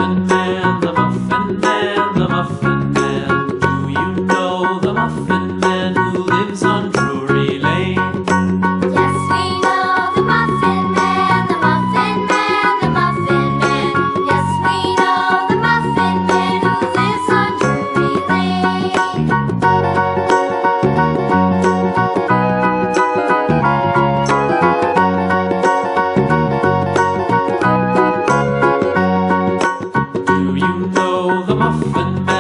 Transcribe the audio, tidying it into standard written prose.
Muffin Man, the Muffin Man, the Muffin Man. Do you know the Muffin Man who lives on Drury Lane? Yes, we know the Muffin Man, the Muffin Man, the Muffin Man. Yes, we know the Muffin Man who lives on Drury Lane. Do you know the Muffin Man?